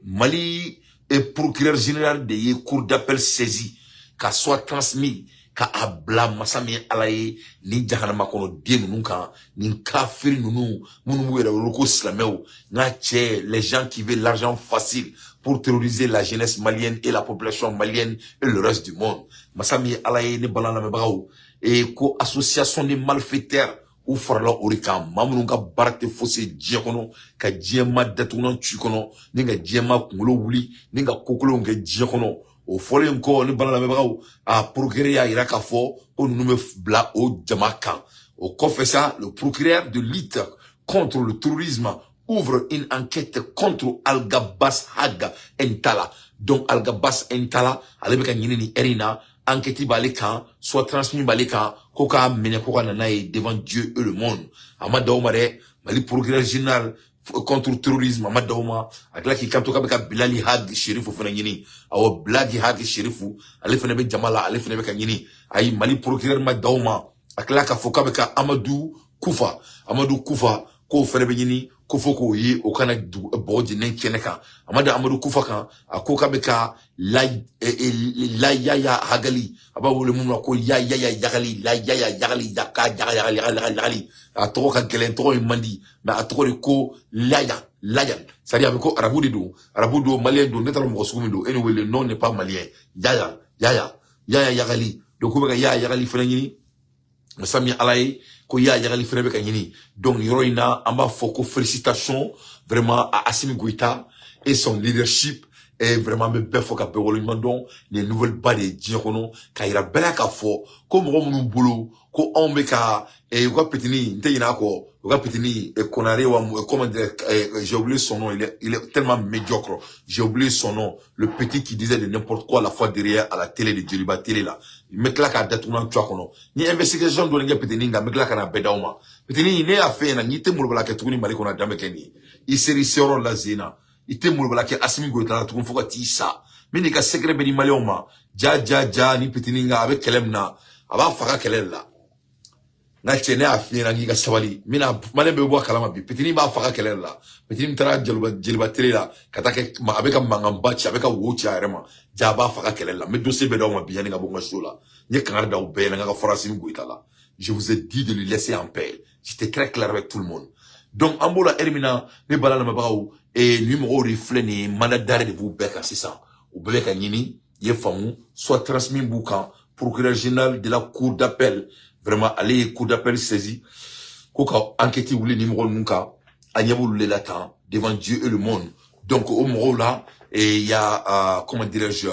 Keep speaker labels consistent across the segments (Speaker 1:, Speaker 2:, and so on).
Speaker 1: Mali et procureur général de cour d'appel saisi, qu'a soit transmis, qu'a abla masami alaye, ni jahanama kono den nunka, ni kafir nunu, munu loko slameo, les gens qui veulent l'argent facile pour terroriser la jeunesse malienne et la population malienne et le reste du monde. Masami alaye ni balana mebaou, et ko association des malfaiteurs, ou farla orika mamunu ka barate fosse diekono ka diema datunan tukono ninga diema kungulo wuli ninga kokolo nge diekono o fole nko ni bala mebaw a procureur ya iraka fo o nume bla o jamaka au confessa le procureur de lutte contre le terrorisme ouvre une enquête contre Al-Gabas Haga Entala donc Al-Gabas Entala alebeka nyini erina enquête baleka soit transmis baleka koka mene koka nanae devant Dieu et le monde amadauma de mali procureur général contre le terrorisme amadauma akla ki kanto kabeka bilali hag sherifu fana nyini awo blagi hag sherifu ale fana be jamala ale fana be kanyini ay mali procureur madauma akla ka foka beka amadou kufa ko fana be nyini ko foko yi o kana boji nen keneka amada amadou kufa kan akoka beka la ya hagali aba wole mumna ko ya yagali la ya yagali yaka yagali a to ka gelen to mandi na a to ko la ya ça dit avec ko arabu do malien do netara mo sumi do anyway le nom n'est pas malien ya yagali do ko beka ya yagali fana nyini masami alay ko ya yagali fana beka nyini donc yoroina amba foko félicitations vraiment à Assimi Goïta et son leadership et vraiment me befo ka bewolo donc les nouvelles bas de diekono ka ira bela ka fo ko mo mu bulu ko ombe ka e ko petini nteyina ko ko petini e konare wa comment dire j'ai oublié son nom il est tellement médiocre j'ai oublié son nom le petit qui disait de n'importe quoi la fois derrière à la télé de Djeliba télé là metla ka datuna twa kono ni investigation do nga petini nga metla ka na bedauma petini ne a fait na ni te mulbala ke tukuni mali kona damekeni i seri sero la zina ite mulbala ke Assimi Goïta tukun foka ti sa mini ka secret be ni malioma ja ni petini nga avec kelemna aba faka kelela na chene afina ngi ka sabali mina male be bo kalama bi petini ba faka kelela petini tara Djeliba télé la katake ma avec mangamba chi avec wochi arema ja ba faka kelela me dossier be dauma bi yani nga bonga shola nye kangar da ube nga ka fora Assimi Goïta la je vous ai dit de lui laisser en paix j'étais très clair avec tout le monde donc ambola ermina ne balana mabaou et numéro reflet ni mandat d'arrêt de vous beka c'est ça ou beka nyini ye famu soit transmis boucan procureur général de la cour d'appel vraiment aller cour d'appel saisi koka enquête ou les numéros nunka anyabou le latin devant Dieu et le monde donc au moment là et il y a comment dirais-je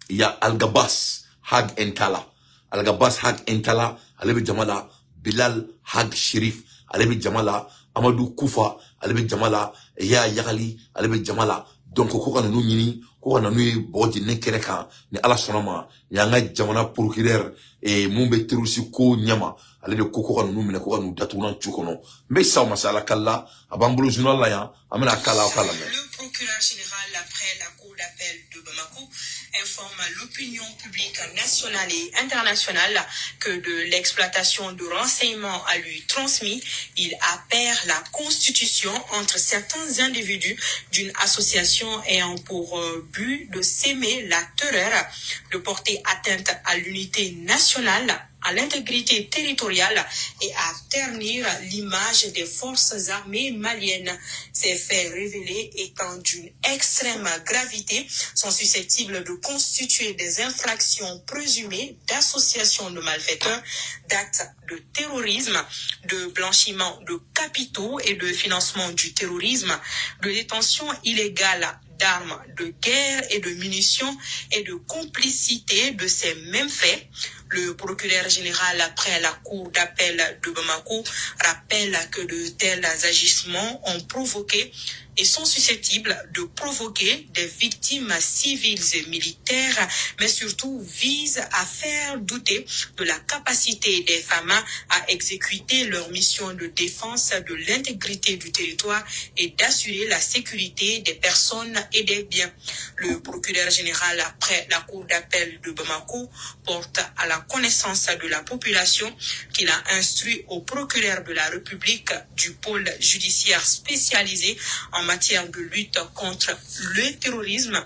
Speaker 1: il y a Al-Gabas Hag Entala alebe jamala Bilal Hag Sherif alebe jamala Amadou Kufa alebe jamala ya yagali alebe jamala donc ko kana no nyini ko kana no boji ne kereka ni ala sonama ya nga jamana procureur et mumbe terusi ko nyama alebe ko kana no mine ko kana datuna chukono mais ça masala kala abambulo journal la ya amena kala
Speaker 2: le procureur général après la cour d'appel de Bamako informe l'opinion publique nationale et internationale que de l'exploitation de renseignements à lui transmis, il appert la constitution entre certains individus d'une association ayant pour but de s'aimer la terreur, de porter atteinte à l'unité nationale, à l'intégrité territoriale et à ternir l'image des forces armées maliennes. Ces faits révélés étant d'une extrême gravité sont susceptibles de constituer des infractions présumées d'association de malfaiteurs, d'actes de terrorisme, de blanchiment de capitaux et de financement du terrorisme, de détention illégale d'armes de guerre et de munitions et de complicité de ces mêmes faits. Le procureur général, après la cour d'appel de Bamako, rappelle que de tels agissements ont provoqué et sont susceptibles de provoquer des victimes civiles et militaires, mais surtout visent à faire douter de la capacité des femmes à exécuter leur mission de défense de l'intégrité du territoire et d'assurer la sécurité des personnes et des biens. Le procureur général, après la cour d'appel de Bamako, porte à la connaissance de la population qu'il a instruit au procureur de la République du pôle judiciaire spécialisé en matière de lutte contre le terrorisme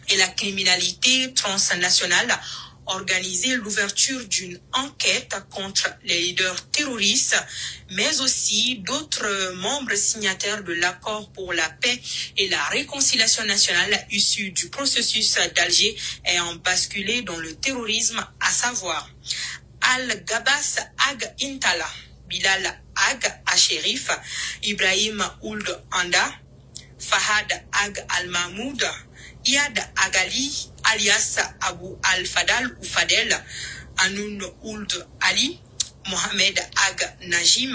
Speaker 2: et la criminalité transnationale organiser l'ouverture d'une enquête contre les leaders terroristes, mais aussi d'autres membres signataires de l'accord pour la paix et la réconciliation nationale issu du processus d'Alger ayant basculé dans le terrorisme, à savoir Al-Gabas Ag Intala, Bilal Ag Asherif, Ibrahim Ould Anda, Fahad Ag Al-Mahmoud, Iyad Agali, alias Abu Al-Fadal ou Fadel, Anoun Ould Ali, Mohamed Ag Najim,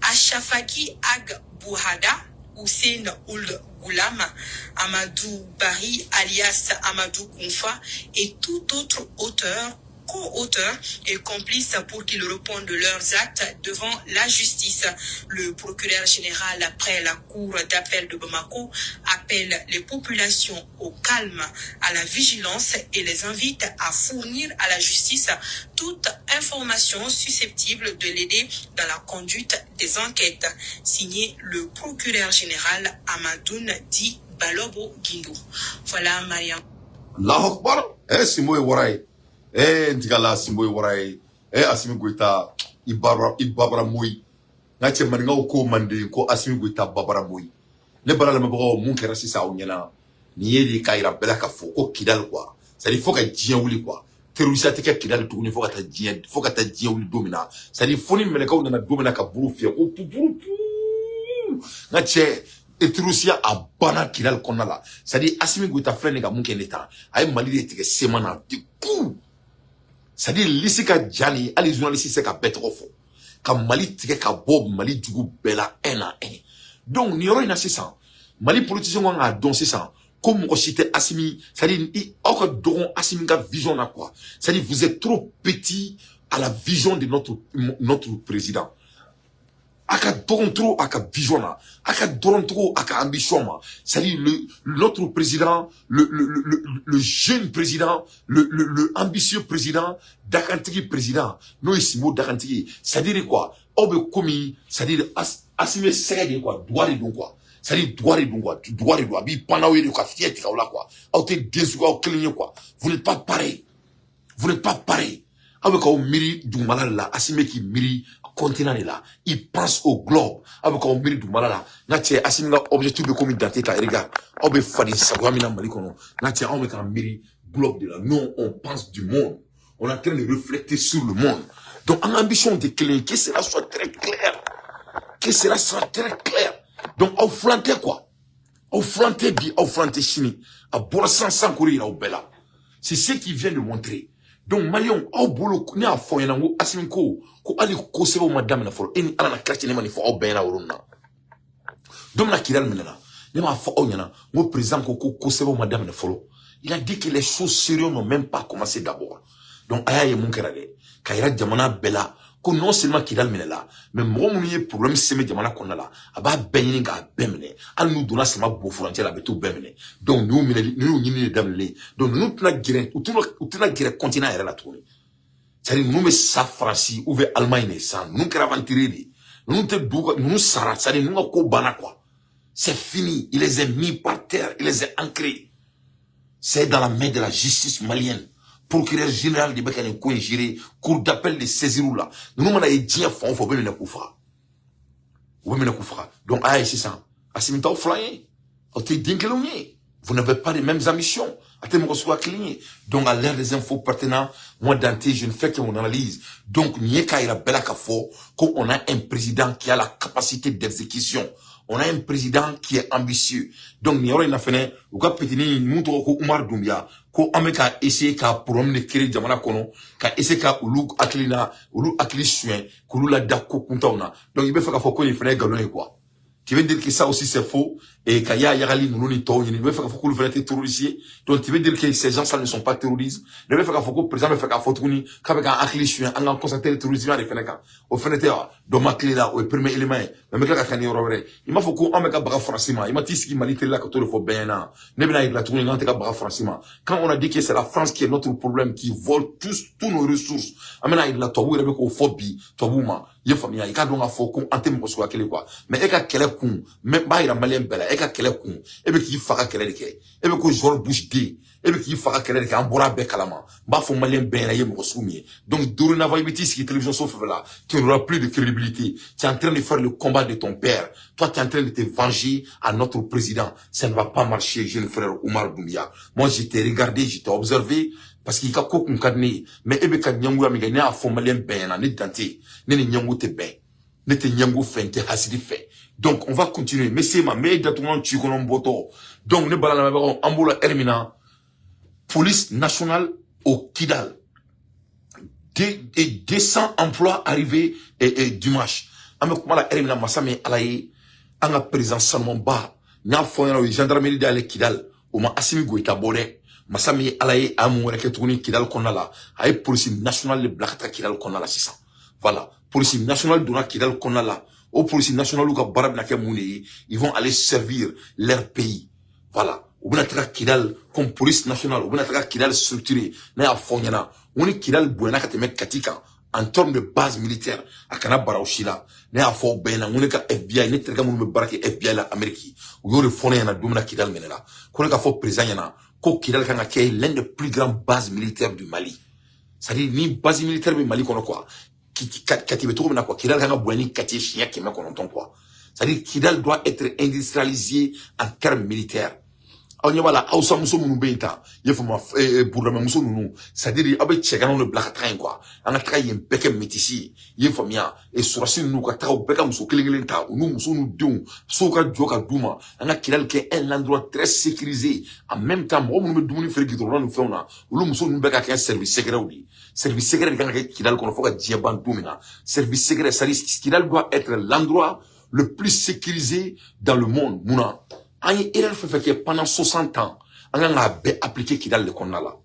Speaker 2: Ashafaki Ag Bouhada, Hussein Ould Goulam, Amadou Bari alias Amadou Kounfa et tout autre auteur, co-auteurs et complices pour qu'ils répondent de leurs actes devant la justice. Le procureur général, après la cour d'appel de Bamako, appelle les populations au calme, à la vigilance et les invite à fournir à la justice toute information susceptible de l'aider dans la conduite des enquêtes. Signé le procureur général Amadoun Di Balobo Guindou. Voilà, Mariam.
Speaker 1: Allahu Akbar. Simoy Waray. Ntigala Simoy Waray. Asimi Goita. Ibabara Moui. Nache Maninga ko mande ko Asimi Goita Babara Moui. Ne bara le maboko mun kera sisa o nyana. Ni yedi kaira bela ka fo ko kidal quoi. Ça dit faut ka djien wuli quoi. Terroriste te kidal to ni faut ka ta djien, faut ka ta djien wuli domina. Ça dit foni meleka na domina ka buru fie ko pupuru. Nache Etrusia a bana kidal konala. Ça dit Asimi Goita frene ka mun keneta. Ay mali de tike semana de coup. Ça dit lisika jani ali journaliste se ka betro fo. Ka mali tike ka bob mali jugu bela ena en. Donc ni yoro ina sisan. Mali politicien ko nga don sisan. Comme on citait Assimi, c'est-à-dire Assimi a vision à quoi? C'est-à-dire vous êtes trop petit à la vision de notre président. Aka doron trop aka vision là, aka doron trop aka ambition là. C'est-à-dire notre président, le jeune président, le ambitieux président, Dakantigi président, no isimo Dakantigi. C'est-à-dire quoi? Obe komi, c'est-à-dire Assimi c'est quoi? Doit de quoi? C'est-à-dire, doit, bi panaoué de quoi, fiette, là, quoi. Vous n'êtes pas pareil. Vous n'êtes pas pareil. Avec un miri du malal là, Assimi qui miri, continent là, il pense au globe. Avec un miri du malal là, n'a-t-il Assimi objectif de communauté, regarde, on veut faire des sagouamina malikono, n'a-t-il on veut qu'un miri globe de là. Non, on pense du monde. On est en train de refléter sur le monde. Donc, en ambition de que cela soit très clair. Que cela soit très clair. Donc, au flanté quoi? Au flanté bi, au flanté chini. À Borassan sans courir au Bella. C'est ce qui vient de montrer. Donc, Malion, au boulot, ni à Foyanango, Asimko, ko ali kosebo madame na folo. Eni ala na klache nema ni fo au ben na uruna. Donc, la kidal menena. Nema fo au nyana. Mo président ko kosebo madame na folo. Il a dit que les choses sérieuses n'ont même pas commencé d'abord. Donc, aya ye munkerade. Kaira jamana Bella. Que non seulement qu'il a mené là, mais moi, mon problème, c'est que jamana qu'on a là. Aba benye ga bemene. Al nous donna seulement beau frontière avec tout bemene. Donc, nous, nous, damlé. Donc, nous, tuna guerre, ou tuna guerre continent à la tournée. C'est-à-dire, nous, mais ça, Francie, ou vers Allemagne, ça, nous, qui aventurés, nous, te douga, nous, sarat, c'est-à-dire, nous, ko bana, quoi. C'est fini. Il les a mis par terre, il les a ancrés. C'est dans la main de la justice malienne. Procureur général de Bekane Koué géré, cour d'appel de saisir là. Nous, on a dit, faut bien le koufra. Oui, mais le koufra. Donc, ah, c'est ça. Assimita au flyé. Vous n'avez pas les mêmes ambitions. Donc, à l'ère des infos pertinents, moi, Dante, je ne fais que mon analyse. Donc, Nieka ira bela kafo, qu'on a un président qui a la capacité d'exécution. On a un président qui est ambitieux. Donc, Nioro ina fene, ou ka petini, mouto ko Umar Doumbia, ko ameka essayer ka promener kiri jamana kono, ka essayer ka ulu akili soin, kulu la dako kuntauna. Donc, il veut faire kafo ko il fene galon quoi. Tu veux dire que ça aussi c'est faux et qu'il y a Yagali Nounounito, il veut faire que vous êtes terroristes. Donc tu veux dire que ces gens-là ne sont pas terroristes. Il veut faire que le président fait qu'à Fotouni, qu'avec un aclichien, un an constaté le terrorisme à l'Efeneka. Au Feneka, dans ma clé là, au premier élément, mais mec là, il m'a fait qu'on m'a bras français, il m'a dit ce qui m'a dit là que tout le faut bien là. Nebena il a tourné dans tes bras français. Quand on a dit que c'est la France qui est notre problème, qui vole tous nos ressources, amena il a tombé avec au phobie, tobouma. Il faut bien, il a donc un faux con, antenne pour soi quoi. Mais il a quel con, même pas il a malien bella, il a quel con, et bien qu'il fera quel est, et bien que George Bush dit, et bien qu'il fera quel est, en boira bec à la main, bah faut malien ben là, il me soumis. Donc, dorénavant, il me dit ce qui est télévision sauf là, tu n'auras plus de crédibilité. Tu es en train de faire le combat de ton père. Toi, tu es en train de te venger à notre président. Ça ne va pas marcher, jeune frère Oumar Doumbia. Moi, je t'ai regardé, je t'ai observé, parce qu'il y a quoi qu'on cadne, mais ebe kad nyangu amiga ne a fo malien ben na ne dante, ne nyangu te ben, ne te nyangu fait, te hasidi fait. Donc on va continuer. Mais c'est ma mais datouman tu konon boto. Donc ne balana mabaro ambola hermina police nationale au Kidal. Et 200 emplois arrivés et dimanche. Ame kumala hermina masame alaye anga président Salmon Ba. Nya fo yana gendarmerie d'aller Kidal. O ma Assimi Goïta Bode. Masami alaye amour ke tourni Kidal konala ay police nationale de blakata Kidal konala sisa voilà police nationale dona Kidal konala au police nationale ou ka barab na ke mouni ils vont aller servir leur pays voilà ou bien tra Kidal comme police nationale ou bien tra Kidal structuré na ya fonyana on Kidal buena ka te met katika en termes de base militaire akana barawshila na ya fo bena on ka FBI ne trega mun be barake FBI la Amérique ou yo refone na dumna Kidal menela ko ka fo président yana ko Kidal kanga qui est l'une des plus grandes bases militaires du Mali. C'est-à-dire, ni base militaire du Mali qu'on a quoi. Kati beto na quoi. Kidal kanga bouani kati chien qui m'a qu'on entend quoi. C'est-à-dire, Kidal doit être industrialisé en termes militaires. On y va là, Aoussa Mousso Mounoubenta, il faut ma, pour le même Mousso Nounou. C'est-à-dire, abe tcheganon le black train quoi. On a trahi un bec métissi. Il faut mia, et sur la nous, quand au bec Mousso Kilingenta, ou nous Mousso nous dons, Soka Djoka Douma. On a Kidal qui est un endroit très sécurisé. En même temps, on nous douni fait qui nous fait on a, ou le Mousso nous bec à un service secret ou dit. Service secret quand Kidal qu'on a fait à Djiaban Doumina. Service secret, ça dit, Kidal doit être l'endroit le plus sécurisé dans le monde, Mouna. Il a fait que pendant 60 ans, on a appliqué Kidal le Konala.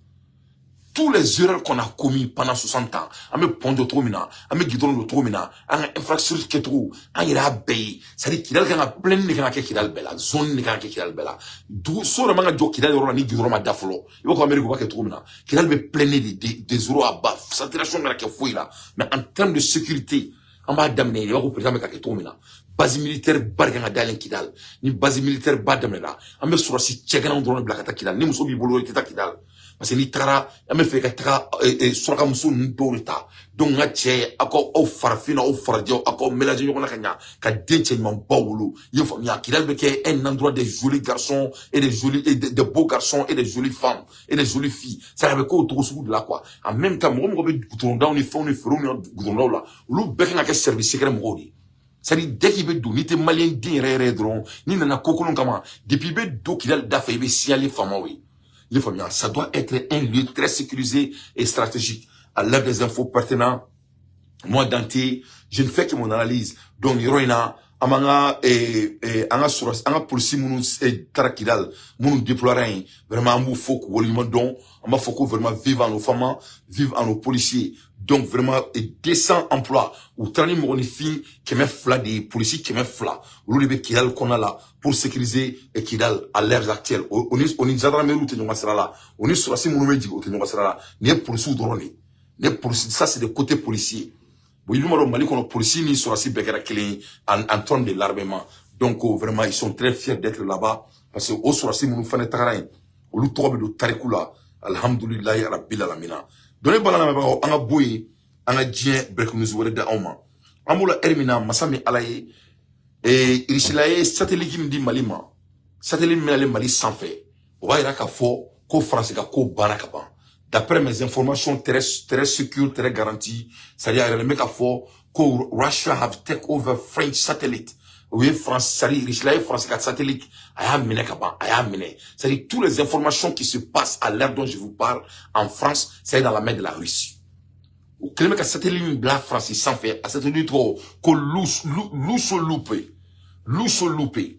Speaker 1: Tous les erreurs qu'on a commis pendant 60 ans, on a pont de Tromina, on a guidon de Tromina, on a infrastructure qui trouve, on a payé. C'est-à-dire Kidal a plein de Kidal Bella, zone de Kidal Bella. D'où sort le de Kidal Rona ni guidon ma daflo. Il faut qu'Amérique va que Tromina. Kidal veut plein des euros à bas. Saturation qui est fouille là. Mais en termes de sécurité, on va d'amener, il va vous présenter avec Tromina. Base militaire barganga dalen Kidal ni base militaire badamela ambe surasi tchegana ndron blakata Kidal ni muso bi bolo teta Kidal parce que ni tara ambe fe ka tara suraka muso ndorita donc nga che ako o farfina o fardio ako mélanger yona kanya ka denche man bawulu yefo nya Kidal be ke un endroit des jolis garçons et des jolis et de beaux garçons et des jolies femmes et des jolies filles ça avait ko to sou de là quoi en même temps mo be goutonda on est goutonda là lu bekanga ke service secret mo di. C'est-à-dire, dès qu'il veut d'où, ni te malien d'in dron, ni nana kokolon kama, depuis d'où qu'il a d'affaire, il veut signaler fama, oui. Les familles, ça doit être un lieu très sécurisé et stratégique. À l'heure des infos pertinents, moi, Dante, je ne fais que mon analyse. Donc, il y aura amanga anga polisi munu tarakidal munu déployer vraiment ambu foko wolima don amba foko vraiment vivre en nos femmes vivre en nos policiers donc vraiment 200 emplois ou 30 monifi qui met fla des policiers qui met fla ou le Kidal qu'on a là pour sécuriser et Kidal à l'ère actuelle on est gendarmerie te nyonga sera là on est sur la simu meji te nyonga sera là ne policiers drone ne policiers ça c'est le côté policier. Oui, nous Mali qu'on a policiers ni sur la cible en termes de l'armement. Donc vraiment ils sont très fiers d'être là-bas parce que au sur la cible nous faisons tarain. Au lieu de tarikula, alhamdulillah rabbil alamina. Donnez balana ba anga boy anga dien brek nous wala da oma. Amula hermina masami alaye et rishilaye satellite qui me dit malima. Satellite me Mali sans fait. Wa ira ka fo ko France ka ko banaka. D'après mes informations très sécures, très garanties, c'est-à-dire le mec a fort que Russia have take over French satellite. Oui, France, c'est-à-dire Israël, France 4 satellite, c'est-à-dire toutes les informations qui se passent à l'heure dont je vous parle en France, c'est dans la main de la Russie. Ou que le satellite de la France, il s'en fait, à satellite trop, que louche loupé. Loucho-Loupé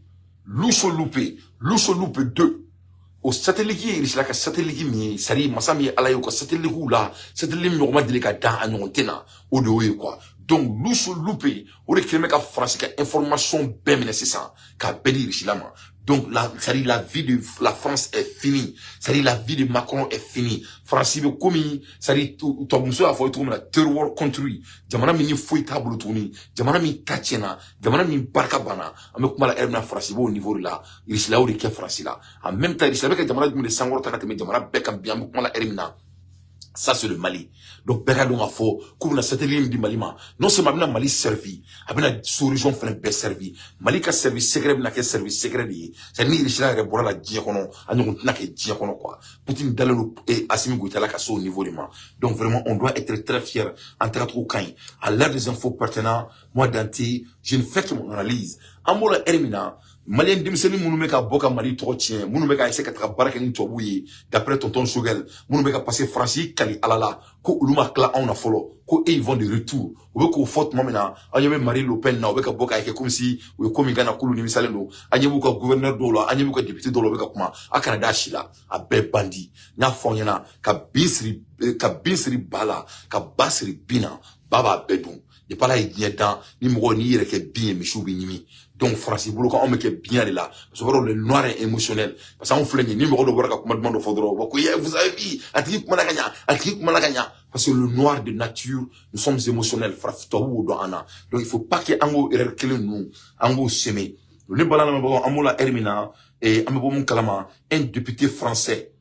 Speaker 1: 2. Au satellite, il est là que satellite, sari, masami, alayo, que satellite là, satellite, nous remet délicat dans un antenne, au de quoi. Donc, Loucho-Loupé, ou les clés, France, qui a information bien nécessaire, qu'a béni, là, donc, la vie de la France est finie. C'est-à-dire, la vie de Macron est finie. France, il comme c'est-à-dire, toi, monsieur, a fait la third world country. Jamana mini fouille table tourni. Jamana mi katiena. Jamana mi barkabana. Ame kuma la erna France, au niveau là. Il est là où il est France là. En même temps, il est là que jamana de sangor takate, mais jamana bekam bien, kuma la ermina. Ça, c'est le Mali. Donc, Béradon a fait, comme la satellite du Mali, non seulement le Mali servi, avec sous-région fait bien servi. Mali a servi secret, n'a qu'un service secret, c'est-à-dire, il est là, pour la diacono, à nous, n'a qu'un diacono, quoi. Poutine Dallo et Assimi Goutala Kasso au niveau du Mali. Donc, vraiment, on doit être très fiers, en train de trouver, à l'heure des infos pertinents, moi, Dante, je ne fais que mon analyse. Amola Hermina, Malien Dimseni Mounoumeka Boka Mali Trotien, Mounoumeka essaie de travailler avec Tobouye, d'après tonton Chougel, Mounoumeka passer Francis Kali Alala, ko Uluma Kla on a follow, ko ils vont de retour, ou ko faute momena, Agname Marie Le Pen, na Obeka Boka, comme si, ou comme Gana Koulou Nimisaleno, Agnebuka gouverneur d'Ola, Agnebuka député d'Ola Beka Kuma, à Canada Chila, à Bel Bandi, na Fonyana, ka Binsri Bala, ka Basri Bina, Baba Bedou. Il pas là, il y a dans, ni moro ni yere ke bien, mais chou binimi. Donc, Francis, quand on me ke bien là, parce que le noir est émotionnel. Parce qu'on flingue, ni moro de voir comme demande au fondre. Vous avez vu, attrique malaganya. Parce que le noir de nature, nous sommes émotionnels, frafto do ana. Donc, il faut pas que ango erkele nous, ango semé. Le balana mabo, amola hermina, et amabo mon kalama, un député français.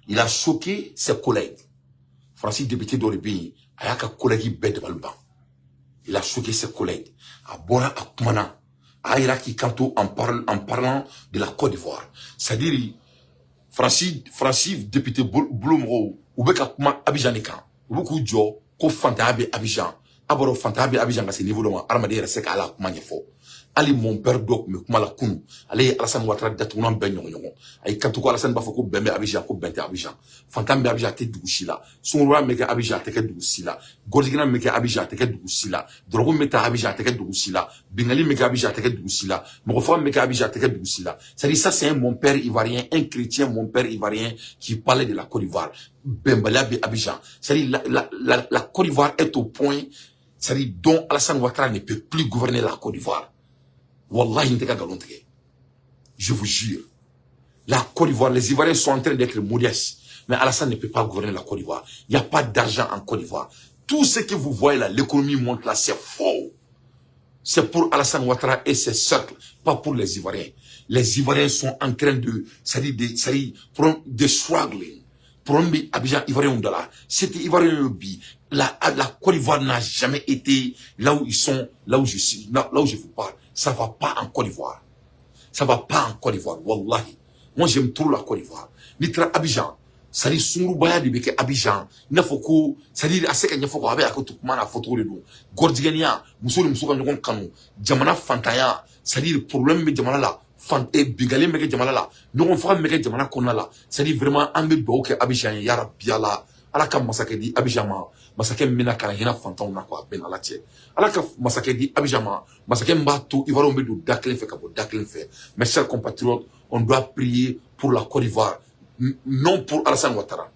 Speaker 1: Il a choqué ses collègues. Francis, député d'Oribi, a y'a ka collègue bête devant le banc. Il a choqué ses collègues. A Bona, a Kumana, a Iraki Kanto en parlant de la Côte d'Ivoire. C'est-à-dire, Francis, député Blumro, ou Beka Kuma Abidjanikan, ou beaucoup de gens, ko Fantabe Abidjan, Aboro Fantabe Abidjan, c'est niveau de moi, Armadère, c'est qu'à la Kumanyefo. Ali mon père doc me kuma la kunu ali Alassane Ouattara datuna ben nyonyo ay kanto ko Alassane bafako bembe Abidjan ko bente Abidjan fantam be Abidjan te dugusila sunwa meke Abidjan te ke dugusila gordigina meke Abidjan te ke dugusila drogo meta Abidjan te ke dugusila bengali meke Abidjan te ke dugusila mokofo meke Abidjan te ke dugusila ça c'est un mon père ivoirien un chrétien mon père ivoirien qui parlait de la Côte d'Ivoire Bembala be Abidjan c'est la Côte d'Ivoire est au point c'est dont Alassane Ouattara ne peut plus gouverner la Côte d'Ivoire. Wallahi, je vous jure. La Côte d'Ivoire, les Ivoiriens sont en train d'être modestes. Mais Alassane ne peut pas gouverner la Côte d'Ivoire. Il n'y a pas d'argent en Côte d'Ivoire. Tout ce que vous voyez là, l'économie monte là, c'est faux. C'est pour Alassane Ouattara et ses cercles, pas pour les Ivoiriens. Les Ivoiriens sont en train de, de struggling. Pour un Abidjan Ivoirien là, c'était Ivoirien bi. La Côte d'Ivoire n'a jamais été là où ils sont, là où je suis, là où je vous parle. Ça va pas en Côte d'Ivoire. Ça va pas en Côte d'Ivoire, wallahi. Moi, j'aime trop la Côte d'Ivoire. Nitra Abidjan, ça dit Sungoubaya de Beke Abidjan. Nafoko, ça dit Aseka Nyafoko avec Akotoukman à photo de nous. Gordigania, Moussou Moussouka Nyogon Kanou, Djamana Fantaya, ça dit le problème de Djamana là. Fanté, Bigalé Meke Djamana là. Nous on fera Meke Djamana Kona là. Ça dit vraiment, Ambe Boke Abidjan, Yara Biala. Alaka masake di Abidjan masake mina kana hina fantan na ko ben ala tie alaka masake di Abidjan masake mbato Ivoire on be do daklen fait kabo daklen fait mes chers compatriotes on doit prier pour la Côte d'Ivoire non pour Alassane Ouattara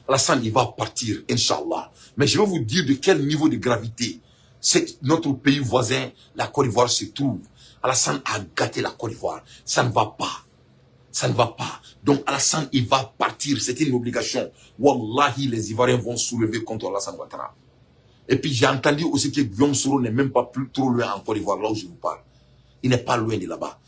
Speaker 1: Alassane il va partir inchallah mais je vais vous dire de quel niveau de gravité c'est notre pays voisin la Côte d'Ivoire se trouve. Alassane a gâté la Côte d'Ivoire, ça ne va pas. Donc Alassane, il va partir. C'est une obligation. Wallahi, les Ivoiriens vont soulever contre Alassane Ouattara. Et puis j'ai entendu aussi que Guillaume Soro n'est même pas plus trop loin en Côte d'Ivoire, là où je vous parle. Il n'est pas loin de là-bas.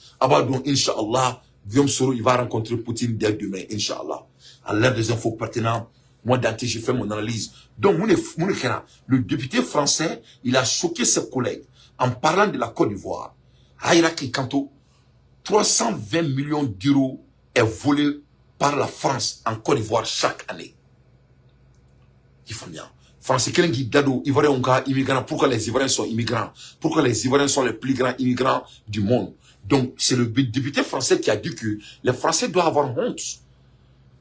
Speaker 1: Donc, Inch'Allah, Guillaume Soro, il va rencontrer Poutine dès demain, Inch'Allah. À l'heure des infos pertinentes, moi, Dante, j'ai fait mon analyse. Donc, le député français, il a choqué ses collègues en parlant de la Côte d'Ivoire. Haïraki Kanto, 320 millions d'euros est volé par la France en Côte d'Ivoire chaque année. Il faut bien. France, quelqu'un qui dado, Ivoiriens ont immigrants. Pourquoi les Ivoiriens sont immigrants? Pourquoi les Ivoiriens sont les plus grands immigrants du monde? Donc, c'est le député français qui a dit que les Français doivent avoir honte.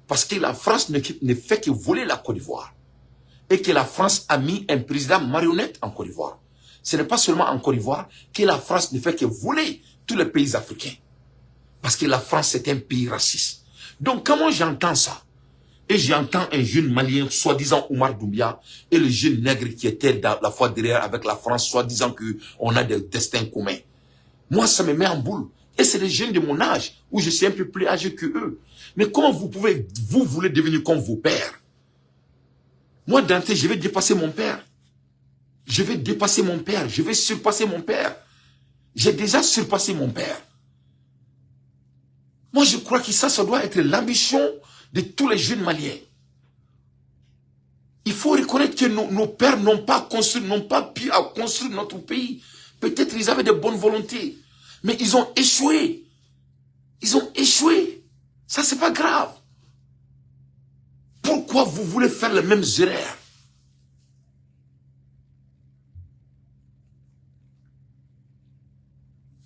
Speaker 1: Parce que la France ne fait que voler la Côte d'Ivoire. Et que la France a mis un président marionnette en Côte d'Ivoire. ce n'est pas seulement en Côte d'Ivoire que la France ne fait que voler tous les pays africains. Parce que la France, c'est un pays raciste. Donc, comment j'entends ça? Et j'entends un jeune malien, soi-disant Oumar Doumbia, et le jeune nègre qui était dans la fois derrière avec la France, soi-disant qu'on a des destins communs. Moi, ça me met en boule. Et c'est des jeunes de mon âge, où je suis un peu plus âgé que eux. Mais comment vous voulez devenir comme vos pères? Moi, Dante, je vais dépasser mon père. Je vais dépasser mon père. Je vais surpasser mon père. J'ai déjà surpassé mon père. Moi, je crois que ça doit être l'ambition de tous les jeunes Maliens. Il faut reconnaître que nos pères n'ont pas pu construire notre pays. Peut-être ils avaient de bonnes volontés, mais ils ont échoué. Ils ont échoué. Ça, c'est pas grave. Pourquoi vous voulez faire les mêmes erreurs?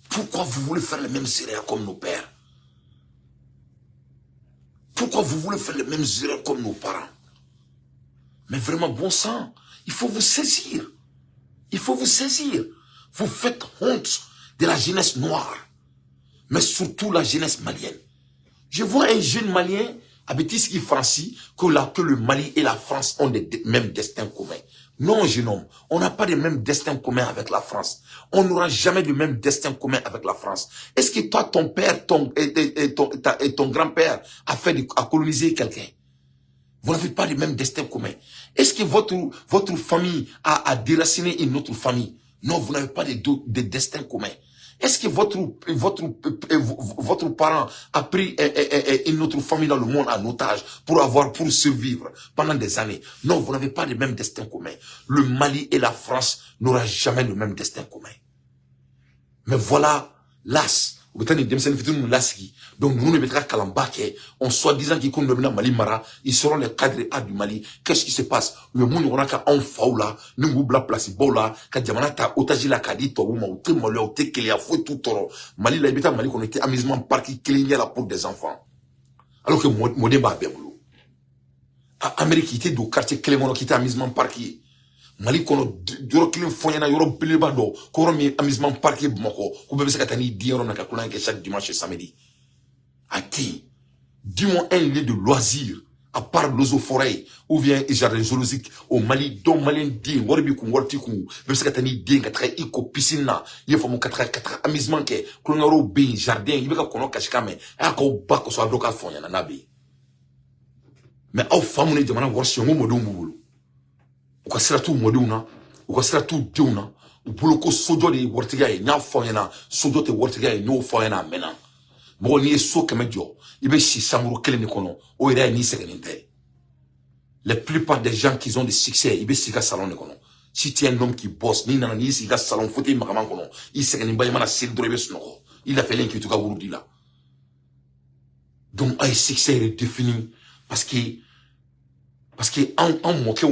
Speaker 1: Pourquoi vous voulez faire les mêmes erreurs comme nos pères? Pourquoi vous voulez faire les mêmes erreurs comme nos parents? Mais vraiment, bon sang, il faut vous saisir. Il faut vous saisir. Vous faites honte de la jeunesse noire, mais surtout la jeunesse malienne. Je vois un jeune malien à Bétis Francis que le Mali et la France ont des mêmes destins communs. Non, jeune homme, on n'a pas les mêmes destins communs avec la France. On n'aura jamais le même destin commun avec la France. Est-ce que toi, ton père et ton grand-père a colonisé quelqu'un? Vous n'avez pas le même destin commun. Est-ce que votre famille a déraciné une autre famille? Non, vous n'avez pas de destin commun. Est-ce que votre parent a pris une autre famille dans le monde en otage pour survivre pendant des années? Non, vous n'avez pas le même destin commun. Le Mali et la France n'auront jamais le même destin commun. Mais voilà, l'as. Donc, nous ne mettrons qu'à l'embarquer. En soi-disant qu'ils comptent le Mali Mara, ils seront les cadres A du Mali. Qu'est-ce qui se passe? Le monde n'aura qu'à en faula, nous n'oublie place bola, qu'à Diamanata, otaji la kadi, touma, ou te molé, ou te kélia, fou tout toro. Mali, la bêta, Mali, qu'on était amusement parc qui clignait la peau des enfants. Alors que Modéba Bébolo. À Amérique, il était du quartier Clément, qui était amusement parc. Mali kono yoro kilin fonyana yoro beleba do ko mi amusement park Bamako ko bebe sekata ni diero na kakula ke chaque dimanche et samedi. Ati dis-moi un lieu de loisir à part l'oiseau forêt ou bien un jardin zoologique au Mali dont malien di worbi ku worti ku bebe sekata ni di ngatra iko piscine na yefo mo katra amusement ke ko ngaro be jardin yibeka kono kashikame ako bako so adoka fonyana nabi. Mais au famu ni jamana worsi ngo modumbu ou ka sira tout moduna ou ka sira tout deuna ou boloko sojo de wortiga e nya foyena sojo te wortiga e no foyena mena mo ni so kemejo ibe si samuro kele ni kono o ira ni sekeninte. La plupart des gens qui ont du succès ibe si ka salon ni kono. Si tu es un homme qui bosse ni nana ni si ka salon foti makaman kono il sekeni ba yamana sil drobe snoko il a fait l'un qui tuka wurudi là. Donc ay succès est défini parce que en moqué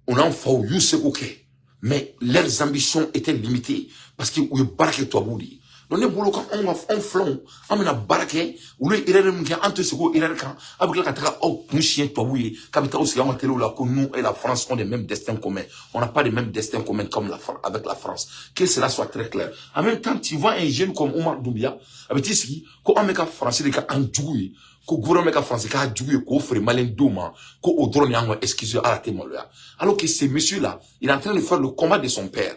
Speaker 1: on a fait ok, mais leurs ambitions étaient limitées parce que vous barquez toi boudi. Donc on flon, on a barqué ou le erreur m'ki entre ce go erreur quand avec la katra au chien toi boudi, capita aussi la télé là que nous et la France ont les mêmes destins communs. On n'a pas les mêmes destins communs comme avec la France. Que cela soit très clair. En même temps, tu vois un jeune comme Oumar Doumbia avec ici ko ameka français ka anjoué ko gouvernement français ka djoué ko frère malin doma ko odron yango excuse à la témoin. Alors que ce monsieur là, il est en train de faire le combat de son père.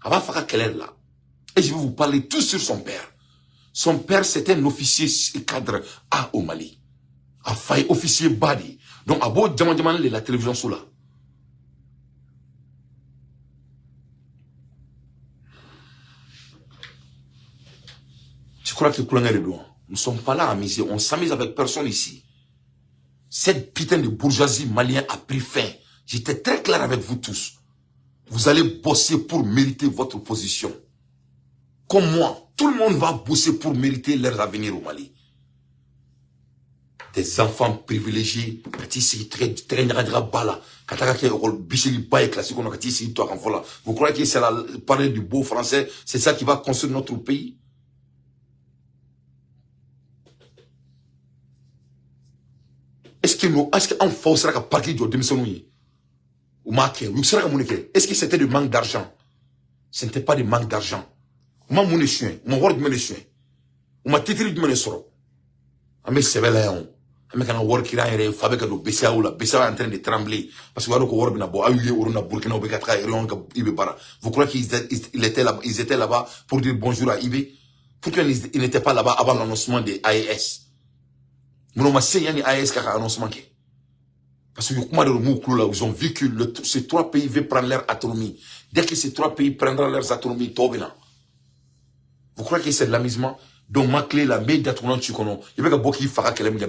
Speaker 1: Avant Faka Keller là. Et je vais vous parler tout sur son père. Son père c'était un officier cadre A au Mali. A failli officier Badi. Donc à beau diamant la télévision sous là. Tu crois que le est loin? Nous ne sommes pas là à miser. On s'amuse avec personne ici. Cette putain de bourgeoisie malienne a pris fin. J'étais très clair avec vous tous. Vous allez bosser pour mériter votre position. Comme moi, tout le monde va bosser pour mériter leur avenir au Mali. Des enfants privilégiés, vous croyez que c'est parler du beau français, c'est ça qui va construire notre pays? Est-ce qu'on forcera à partir de démission? Est-ce que c'était le manque d'argent? Ce n'était pas de manque d'argent. Moi, mon chien, mon word de chien. On m'a titré de soro. Amé sebela Amé kana word qui ira fabrique de BCA ou la BCA est en train de trembler. Parce que word na bo ayu ou na Burkina ou Bekatra Ibe bara. Vous croyez qu'ils étaient là, ils étaient là-bas pour dire bonjour à Ibe? Pourquoi ils n'étaient pas là-bas avant l'annoncement des AES? Mon ma c'est yani AES qui a annoncement qui. Parce que ils ont vu que ces trois pays veulent prendre leur autonomie. Dès que ces trois pays prendront leur autonomie, vous croyez que c'est de l'amusement? Donc, ma clé, la meilleure d'atournant, tu connais. Il y a beaucoup qui fera que les gens,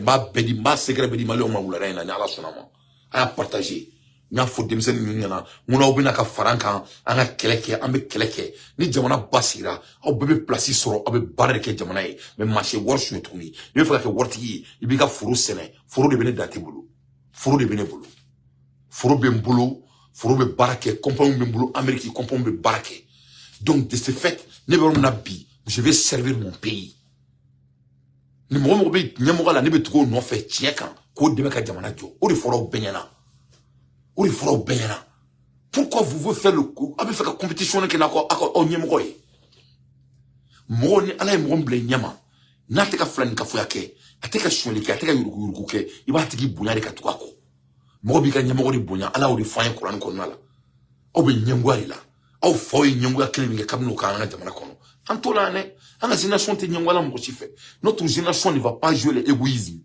Speaker 1: ma secret, ma léon, ma oula, n'a la sonama. À partager. N'a faut de m'sen, n'a, mon aubina ka faranka, ana keleke, ambe keleke. Ni jamana basira, au bébé placé sur, abe barreke jamana, mais marché worship et tourni. Il faut que worti, il biga furu sene, furu de bene date boulot. Furu de bene boulot. Furu ben boulot, furu be barake, compagnon ben boulot, Amérique, compagnon be barake. Donc, de ce fait, ne veut pas je vais servir mon pays. Ni mo be nyamoga la ne be tro no fe tieka ko de meka jamana jo o de foro benyana. O de foro benyana. Pourquoi vous voulez faire le coup? Avez fait la compétition que na ko o nyamogo yi. Mo ni ala mo mble nyama. Na te ka flani ka fuyake. Ateka shweli ka ateka yuruku ke. Iba tiki bunya de ka tukako. Mo bi ka nyamogo de bunya ala o de fayin Quran ko nala. O be nyangwari la. Au foyi nyangwa kelemi ka kamno ka na jamana kono. Antolane, la génération te nyangwala mkochife. Notre génération ne va pas jouer l'égoïsme.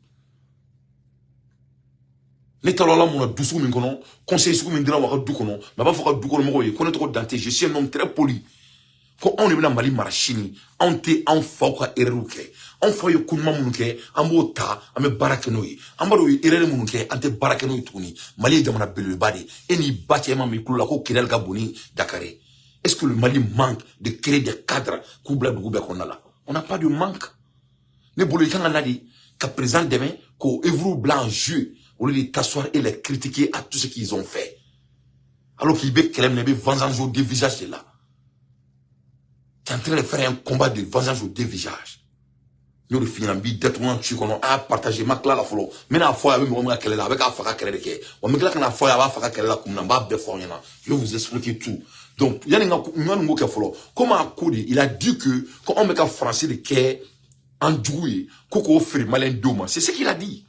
Speaker 1: L'état là mon a doucement mingono, conseil sous mindira waka dukono, mais pas faut dukono moye, connaître trop dante, je suis un homme très poli. Quand on est venu à Mali marachini, on te en fauka eruke. On fait yo kunma munuke, ambota, ame barakenoyi. Ambaro erere munuke, ante barakenoyi tuni. Mali jamana belu badi, eni bache ema mikulu la ko kirel gaboni Dakare. Est-ce que le Mali manque de créer des cadres on n'a pas de manque. Ne boulez quand on a dit qu'à présent demain, qu'au Evro blanc jeu, au lieu de t'asseoir et les critiquer à tout ce qu'ils ont fait. Alors qu'il veut qu'elle ait vengeance au dévisage de là. Tu es en train de faire un combat de vengeance au dévisage. Nous le finissons, détournant, tu connais, à partager ma classe la follow. Mais la foi, avec moi, qu'elle est là, avec la foi, qu'elle est là. On me dit que la foi, elle va faire qu'elle est là, comme n'a pas de foi, je vais vous expliquer tout. Donc, il y a un comment il a dit que quand on met un français de quai en doué, coco fait malin doma. C'est ce qu'il a dit.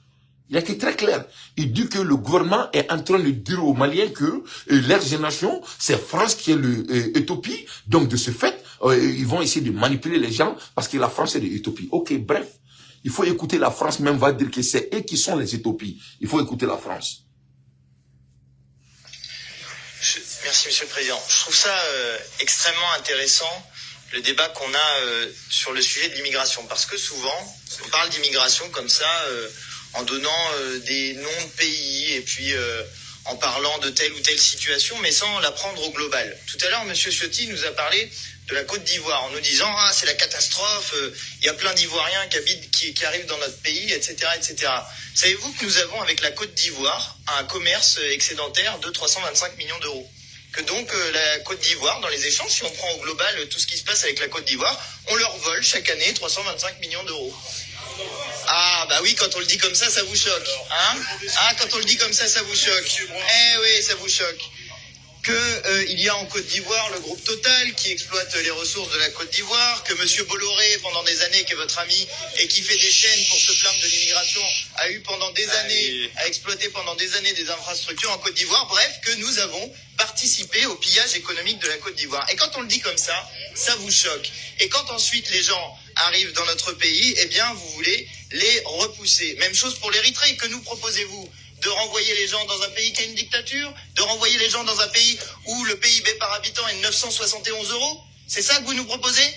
Speaker 1: Il a été très clair. Il dit que le gouvernement est en train de dire aux Maliens que leur génération, c'est France qui est l'Éthiopie. Donc, de ce fait, ils vont essayer de manipuler les gens parce que la France est l'Éthiopie. Ok, bref. Il faut écouter la France, même va dire que c'est eux qui sont les Éthiopies. Il faut écouter la France.
Speaker 3: Merci Monsieur le Président. Je trouve ça extrêmement intéressant, le débat qu'on a sur le sujet de l'immigration. Parce que souvent, on parle d'immigration comme ça, en donnant des noms de pays et puis en parlant de telle ou telle situation, mais sans la prendre au global. Tout à l'heure, Monsieur Ciotti nous a parlé de la Côte d'Ivoire en nous disant « Ah, c'est la catastrophe, il y a plein d'Ivoiriens qui arrivent dans notre pays, etc. etc. » Savez-vous que nous avons avec la Côte d'Ivoire un commerce excédentaire de 325 millions d'euros? Que donc la Côte d'Ivoire, dans les échanges, si on prend au global tout ce qui se passe avec la Côte d'Ivoire, on leur vole chaque année 325 millions d'euros. Ah bah oui, quand on le dit comme ça vous choque. Hein? Ah, quand on le dit comme ça vous choque. Eh oui, ça vous choque. Il y a en Côte d'Ivoire le groupe Total qui exploite les ressources de la Côte d'Ivoire, que Monsieur Bolloré, pendant des années, qui est votre ami, et qui fait des chaînes pour se plaindre de l'immigration, a eu pendant des années, a exploité pendant des années des infrastructures en Côte d'Ivoire. Bref, que nous avons participé au pillage économique de la Côte d'Ivoire. Et quand on le dit comme ça vous choque. Et quand ensuite les gens arrivent dans notre pays, eh bien, vous voulez les repousser. Même chose pour l'Érythrée. Que nous proposez-vous? De renvoyer les gens dans un pays qui a une dictature? De renvoyer les gens dans un pays où le PIB par habitant est de 971 €? C'est ça que vous nous proposez?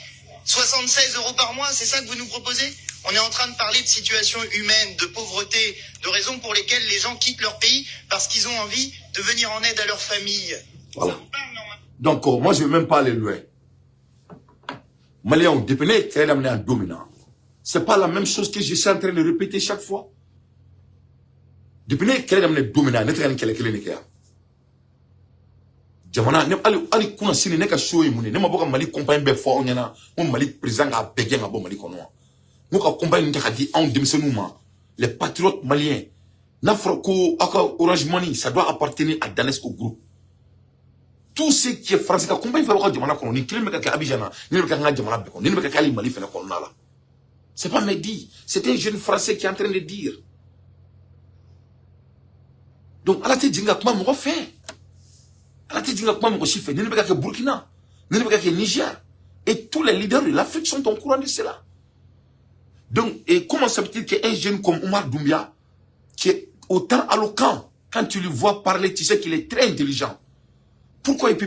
Speaker 3: 76 € par mois, c'est ça que vous nous proposez? On est en train de parler de situation humaine, de pauvreté, de raisons pour lesquelles les gens quittent leur pays parce qu'ils ont envie de venir en aide à leur famille.
Speaker 1: Voilà. Donc, moi, je ne vais même pas aller loin. Maliens ont dépendé qu'elle est amenée en dominant. C'est pas la même chose que je suis en train de répéter chaque fois. Depuis qu'elle est amenée dominant, n'est-ce pas qu'elle est jamana ne ali kuna sini ne ka show yi mune ne maboka Mali compagnie be fo onyana on Mali président a bégé ngabo Mali kono nous ka compagnie ka di en démissionnement les patriotes maliens n'afro ko aka Orange Money ça doit appartenir à Danesco Group tout ce qui est français, combien il faut avoir du mal à qu'on y crée, mais qu'à Abidjan, il n'y a qu'un du mal à qu'on n'y a qu'à aller Mali, qu'on a là. C'est pas Mehdi, c'est un jeune français qui est en train de dire. Donc, à la tête d'un comment on fait. À la tête d'un comment on fait. N'y a qu'à Burkina, n'y a qu'à Niger. Et tous les leaders de l'Afrique sont au courant de cela. Donc, et comment ça veut-il qu'un jeune comme Omar Doumbia, qui est autant alloquent, quand tu le vois parler, tu sais qu'il est très intelligent. Pourquoi il peut